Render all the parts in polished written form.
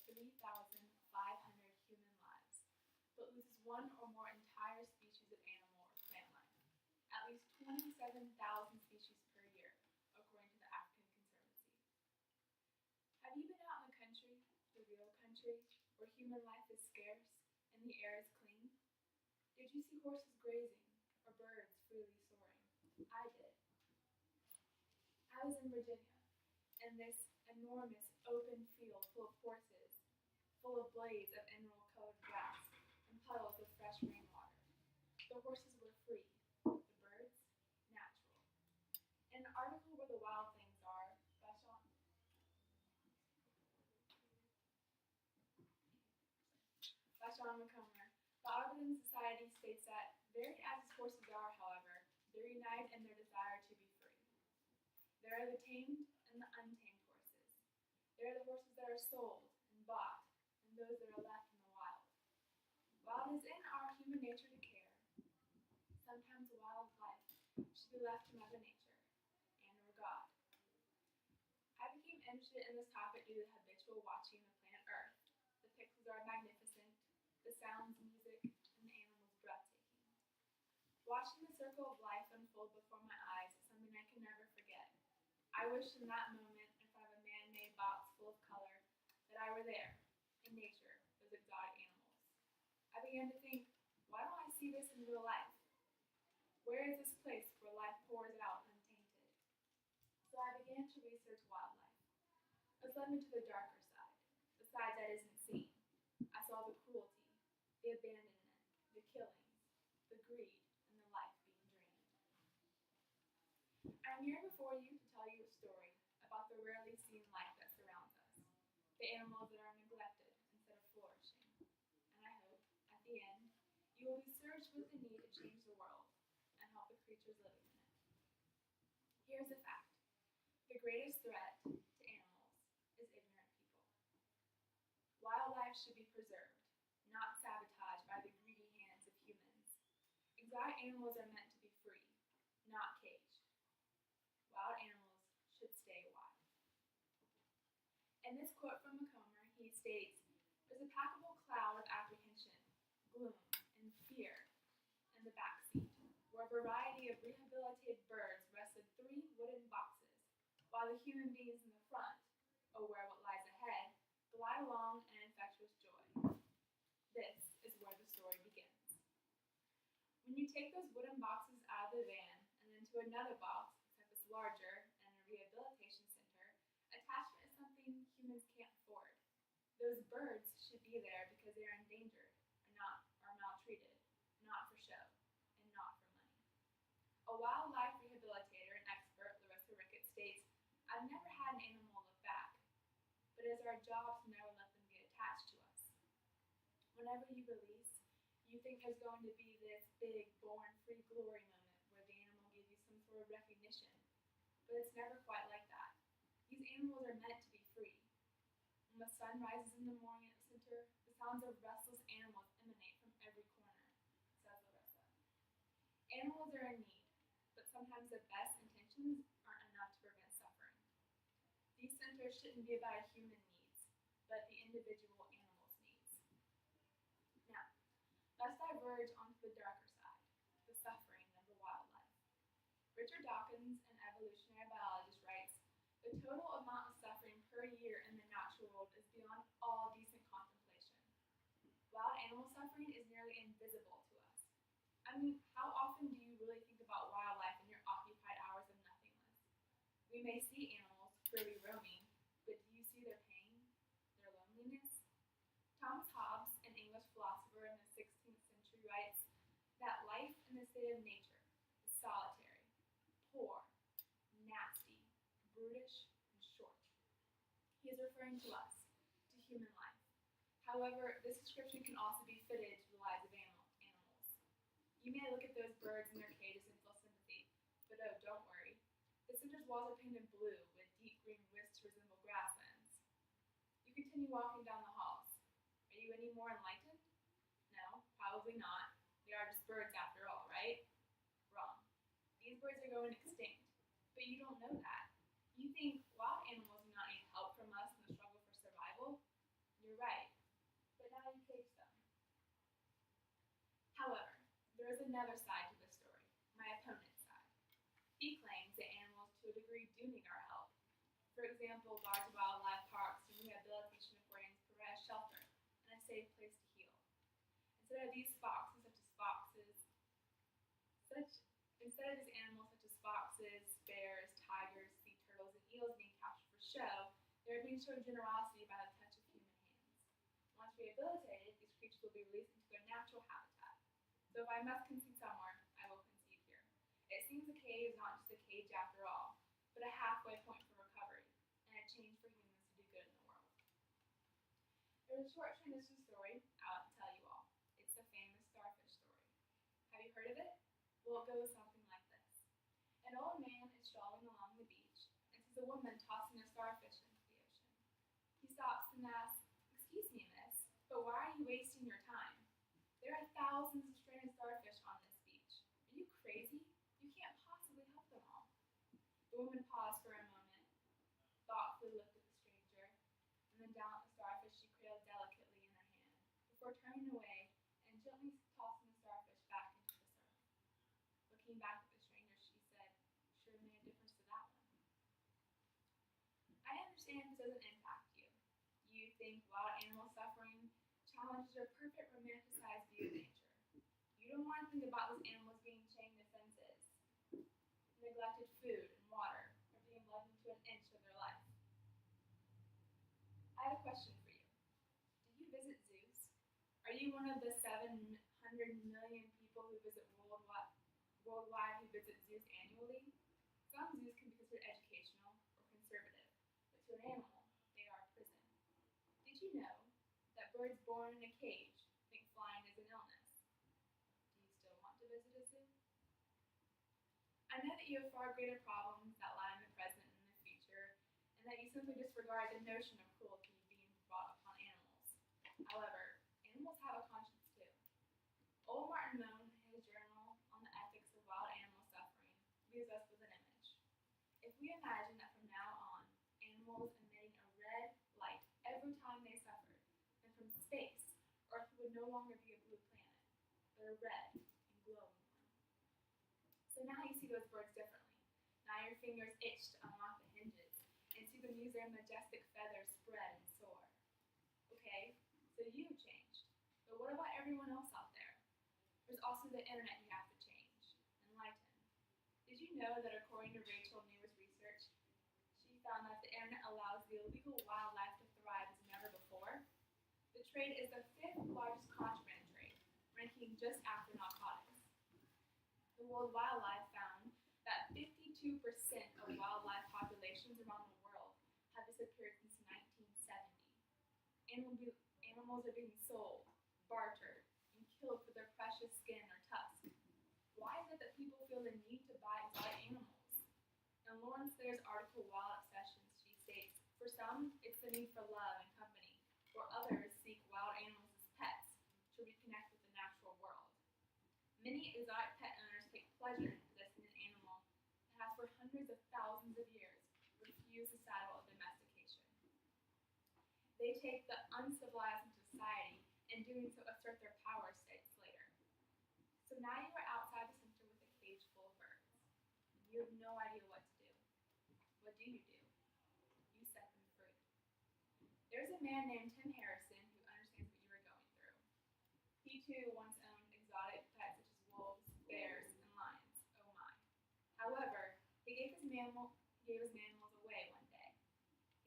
3,500 human lives, but loses one or more entire species of animal or plant life. At least 27,000 species per year, according to the African Conservancy. Have you been out in the country, the real country, where human life is scarce and the air is clean? Did you see horses grazing or birds freely soaring? I did. I was in Virginia, in this enormous open field full of horses, full of blades of emerald-colored grass and puddles of fresh rainwater. The horses were free, the birds natural. In an article Where the Wild Things Are by Sean McComber, the Audubon Society states that, varied as his horses are, however, they're united in their desire to be free. There are the tamed and the untamed horses. There are the horses that are sold and bought, and those that are left in the wild. While it is in our human nature to care, sometimes wildlife should be left to Mother Nature and or God. I became interested in this topic due to the habitual watching of planet Earth. The pixels are magnificent, the sounds, music, and the animals breathtaking. Watching the circle of life unfold before my eyes is something I can never forget. I wished in that moment, in front of a man-made box full of color, that I were there, in nature, those exotic animals. I began to think, why don't I see this in real life? Where is this place where life pours out untainted? So I began to research wildlife. This led me to the darker side, the side that isn't seen. I saw the cruelty, the abandonment, the killings, the greed, and the life being drained. I'm here before you to tell you a story about the rarely seen life that surrounds us, the animals that are neglected instead of flourishing. And I hope, at the end, you will be surged with the need to change the world and help the creatures living in it. Here's a fact. The greatest threat to animals is ignorant people. Wildlife should be preserved, not sabotaged by the greedy hands of humans. Exotic animals are meant to be free, not caged. Wild animals should stay wild. In this quote from Macomber, he states, "There's a palpable cloud of apprehension, gloom, and fear in the backseat, where a variety of rehabilitated birds rested 3 wooden boxes, while the human beings in the front, aware what lies ahead, glide along in infectious joy." This is where the story begins. When you take those wooden boxes out of the van and into another box, except it's larger and a rehabilitation center, attachment is something humans can't afford. Those birds should be there because they are endangered or maltreated, not for show, and not for money. A wildlife rehabilitator and expert, Larissa Ricketts, states, "I've never had an animal look back, but it is our job to never let them get attached to us. Whenever you release, you think there's going to be this big, born-free glory moment where the animal gives you some sort of recognition, but it's never quite like that. These animals are meant to be free. When the sun rises in the morning at the center, the sounds of restless animals emanate from every corner," says Larissa. Animals are in need, but sometimes the best intentions aren't enough to prevent suffering. These centers shouldn't be about human needs, but the individual animal's needs. Now, let's diverge onto the darker side, the suffering of the wildlife. Richard Dawkins, an evolutionary biologist, writes, "The total amount of suffering per year in the natural world is beyond all decent contemplation. Wild animal suffering is nearly invisible to us. I mean, how often do you really think about wildlife in your occupied hours of nothingness? We may see animals freely roaming, but do you see their pain, their loneliness?" Thomas Hobbes, an English philosopher in the 16th century, writes that life in the state of nature is solitary, poor, nasty, brutish, and short. He is referring to us, to human life. However, this description can also be fitted to the lives of animals. You may look at those birds in their cages and feel sympathy, but oh, don't worry. The center's walls are painted blue with deep green wisps to resemble grasslands. You continue walking down the halls. Are you any more enlightened? No, probably not. They are just birds after all, right? Wrong. These birds are going extinct, but you don't know that. You think wild animals do not need help from us in the struggle for survival? You're right. another side to the story, my opponent's side. He claims that animals to a degree do need our help. For example, large wildlife parks and rehabilitation aquariums provide a shelter and a safe place to heal. Instead of these animals such as foxes, bears, tigers, sea turtles, and eels being captured for show, they are being shown generosity by the touch of human hands. Once rehabilitated, these creatures will be released into their natural habitat. So if I must concede somewhere, I will concede here. It seems a cage is not just a cage after all, but a halfway point for recovery, and a change for humans to do good in the world. There's a short transition story I want to tell you all. It's the famous starfish story. Have you heard of it? Well, it goes something like this. An old man is strolling along the beach and sees a woman tossing a starfish into the ocean. He stops and asks, "Excuse me, miss, but why are you wasting your time? There are thousands of stranded starfish on this beach. Are you crazy? You can't possibly help them all." The woman paused for a moment, thoughtfully looked at the stranger, and then down at the starfish she cradled delicately in her hand, before turning away and gently tossing the starfish back into the surf. Looking back at the stranger, she said, "Sure made a difference to that one." I understand this doesn't impact you. You think wild animal suffering challenges your perfect romanticized view of nature. You don't want to think about those animals being chained to fences, neglected food and water, or being left into an inch of their life. I have a question for you. Do you visit zoos? Are you one of the 700 million people who visit worldwide who visit zoos annually? Some zoos can be considered educational or conservative, but to an animal, they are a prison. Did you know that birds born in a cage think flying is an illness? Do you still want to visit a zoo? I know that you have far greater problems that lie in the present and in the future, and that you simply disregard the notion of cruelty being brought upon animals. However, animals have a conscience too. Old Martin Moon, in his journal on the ethics of wild animal suffering, leaves us with an image. If we imagine that from now on, animals emitting a red light every time they suffered, then from space, Earth would no longer be a blue planet, but a red and glowing one. So now you see those birds differently. Now your fingers itch to unlock the hinges and see them use their majestic feathers spread and soar. Okay, so you've changed. But what about everyone else out there? There's also the internet you have to change. Enlighten. Did you know that according to Rachel Newer's research, she found that the internet allows the illegal wildlife to thrive as never before? The trade is the 5th largest contraband trade, ranking just after narcotics. The World Wildlife found that 52% of wildlife populations around the world have disappeared since 1970. Animals are being sold, bartered, and killed for their precious skin or tusk. Why is it that people feel the need to buy exotic animals? In Lauren Slayer's article, Wild Obsessions, she states, for some, it's the need for love and company, or others seek wild animals as pets to reconnect with the natural world. Many exotic pet owners take pleasure in possessing an animal that has for hundreds of thousands of years refused the saddle of domestication. They take the uncivilized into society, and doing so assert their power states later. So now you are outside the center with a cage full of birds, and you have no idea what to do. What do? You set them free. There's a man named Tim Harrison who understands what you are going through. He too once owned exotic pets such as wolves, bears, and lions. Oh my. However, he gave his animals away one day.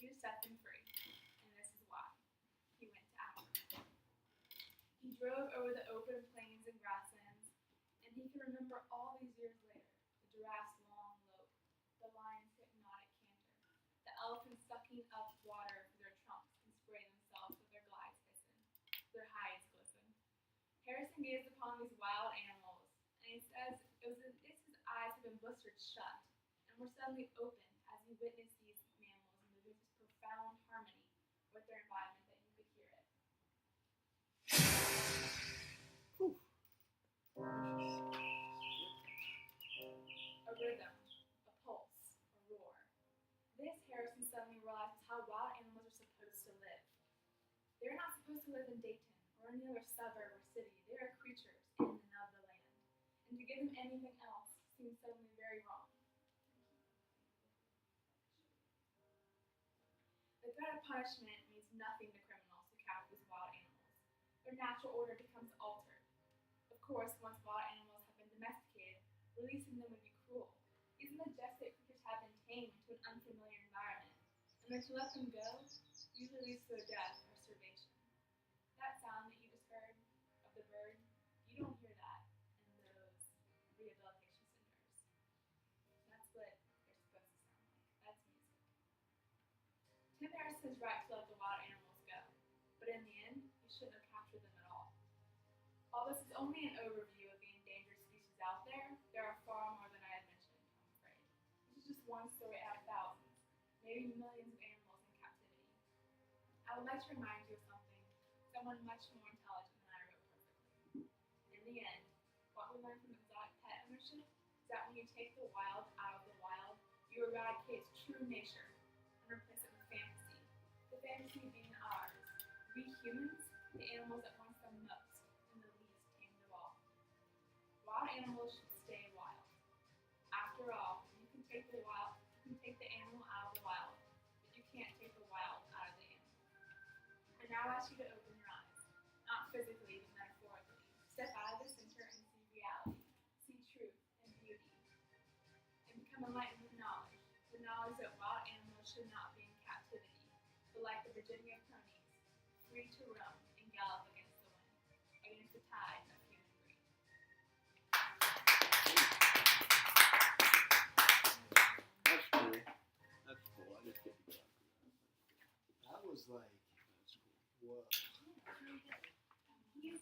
He set them free, and this is why. He went to Africa. He drove over the open plains and grasslands, and he can remember all these years later the giraffe's long lope, the lion's hypnotic canter, the elephants sucking up water for their trunks and spray themselves with their glides hissing, their hides glisten. Harrison gazed upon these wild animals, and he says it was as if his eyes had been blistered shut and were suddenly opened as he witnessed these mammals moving with profound harmony with their environment that you could hear it. A rhythm, a pulse, a roar. This, Harrison suddenly realizes how wild animals are supposed to live. They're not supposed to live in Dayton or any other suburb or city. They are creatures in and of the land. give them anything else seems suddenly very wrong. The threat of punishment means nothing to criminals who capture these wild animals. Their natural order becomes altered. Of course, once wild animals have been domesticated, releasing them would be cruel. These majestic creatures have been tamed to an unfamiliar environment, and then to let them go usually leads to their death or starvation. That sound that you just heard of the bird, you don't hear that in those rehabilitation centers. That's what they're supposed to sound like. That's music. Tim Harrison's right to let the wild animals go, but in the end, he shouldn't have captured them at all. While this is only an overview of the endangered species out there, there are far more than I had mentioned, I'm afraid. This is just one story out of thousands, maybe millions of animals in captivity. I would like to remind you of something someone much more intelligent than I wrote perfectly. In the end, what we learn from exotic pet ownership is that when you take the wild out of the wild, you eradicate its true nature and replace it with fantasy. The fantasy being ours. We humans, the animals that once them most, and the least tamed of all. Wild animals should stay wild. After all, you can take the animal out of the wild, but you can't take the wild out of the animal. I now ask you to open your eyes, not physically, but metaphorically. Step out of the center and see reality, see truth and beauty, and become enlightened with knowledge. The knowledge that wild animals should not be in captivity, but like the Virginia ponies, free to roam and gallop against the wind, against the tide of human greed. That's cool. That's cool. I just get to go after that. That was like, That's cool. whoa. He's